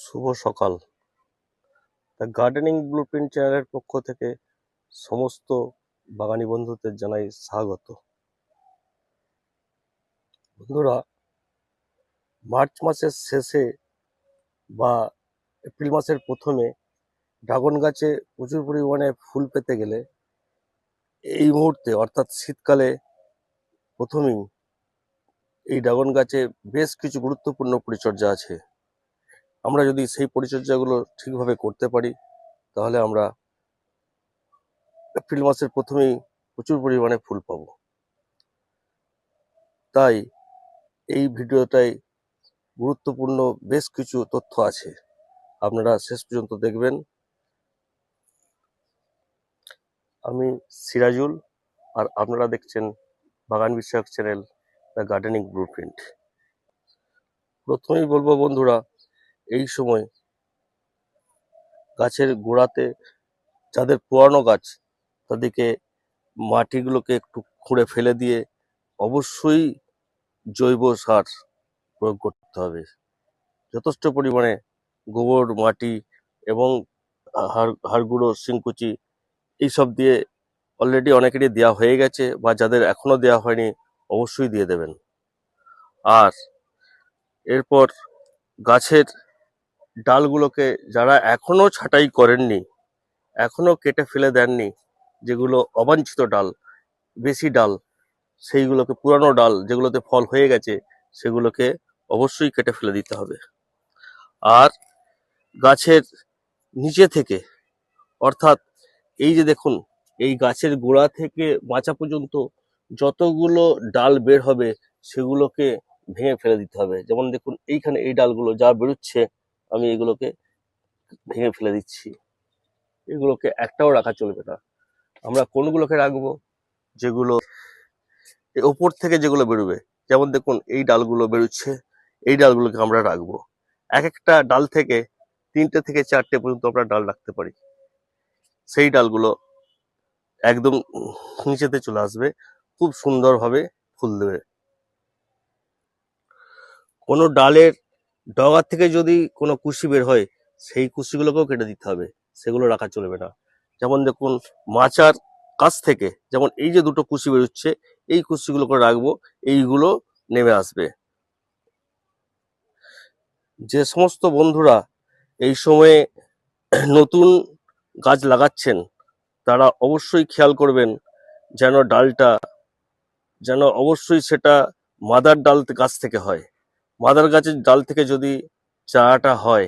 শুভ সকাল। The gardening blueprint চ্যানেলের পক্ষ থেকে সমস্ত বাগানি বন্ধুদের জানাই স্বাগত। বন্ধুরা, মার্চ মাসের শেষে বা এপ্রিল মাসের প্রথমে ড্রাগন গাছে প্রচুর পরিমাণে ফুল পেতে গেলে এই মুহূর্তে অর্থাৎ শীতকালে প্রথমেই এই ড্রাগন গাছে বেশ কিছু গুরুত্বপূর্ণ পরিচর্যা আছে। আমরা যদি সেই পরিচর্যাগুলো ঠিকভাবে করতে পারি তাহলে আমরা এপ্রিল মাসের প্রথমেই প্রচুর পরিমাণে ফুল পাবো। তাই এই ভিডিওটায় গুরুত্বপূর্ণ বেশ কিছু তথ্য আছে, আপনারা শেষ পর্যন্ত দেখবেন। আমি সিরাজুল, আর আপনারা দেখছেন বাগান বিষয়ক চ্যানেল দ্য গার্ডেনিং ব্লুপ্রিন্ট। প্রথমেই বলবো বন্ধুরা, এই সময় গাছের গোড়াতে যাদের পুরানো গাছ তাদেরকে মাটিগুলোকে একটু খুঁড়ে ফেলে দিয়ে অবশ্যই জৈব সার প্রয়োগ করতে হবে। যথেষ্ট পরিমাণে গোবর, মাটি এবং হাড় গুঁড়ো, শিংকুচি এইসব দিয়ে অলরেডি অনেকেরই দেওয়া হয়ে গেছে, বা যাদের এখনো দেওয়া হয়নি অবশ্যই দিয়ে দেবেন। আর এরপর গাছের ডালগুলোকে যারা এখনো ছাঁটাই করেননি, এখনো কেটে ফেলে দেননি, যেগুলো অবাঞ্ছিত ডাল, বেশি ডাল, সেইগুলোকে, পুরানো ডাল যেগুলোতে ফল হয়ে গেছে সেগুলোকে অবশ্যই কেটে ফেলে দিতে হবে। আর গাছের নিচে থেকে, অর্থাৎ এই যে দেখুন, এই গাছের গোড়া থেকে মাচা পর্যন্ত যতগুলো ডাল বের হবে সেগুলোকে ভেঙে ফেলে দিতে হবে। যেমন দেখুন, এইখানে এই ডালগুলো যা বেরোচ্ছে আমি এগুলোকে ভেঙে ফেলে দিচ্ছি। এগুলোকে একটাও রাখা চলবে না। আমরা কোনগুলোকে রাখবো? যেগুলো ওপর থেকে যেগুলো বেরোবে, যেমন দেখুন এই ডালগুলো বেরোচ্ছে, এই ডালগুলোকে আমরা রাখবো। এক একটা ডাল থেকে 3টে থেকে 4টে পর্যন্ত আমরা ডাল রাখতে পারি। সেই ডালগুলো একদম নিচেতে চলে আসবে, খুব সুন্দরভাবে ফুল দেবে। কোনো ডালের ডগা থেকে যদি কোনো কুশি বের হয় সেই কুশিগুলোকেও কেটে দিতে হবে, সেগুলো রাখা চলবে না। যেমন দেখুন, মাচার কাছ থেকে যেমন এই যে দুটো কুশি বেরোচ্ছে, এই কুশিগুলোকে রাখবো, এইগুলো নেমে আসবে। যে সমস্ত বন্ধুরা এই সময়ে নতুন গাছ লাগাচ্ছেন তারা অবশ্যই খেয়াল করবেন যেন ডালটা, যেন অবশ্যই সেটা মাদার ডাল গাছ থেকে হয়। মাদার গাছের ডাল থেকে যদি চারাটা হয়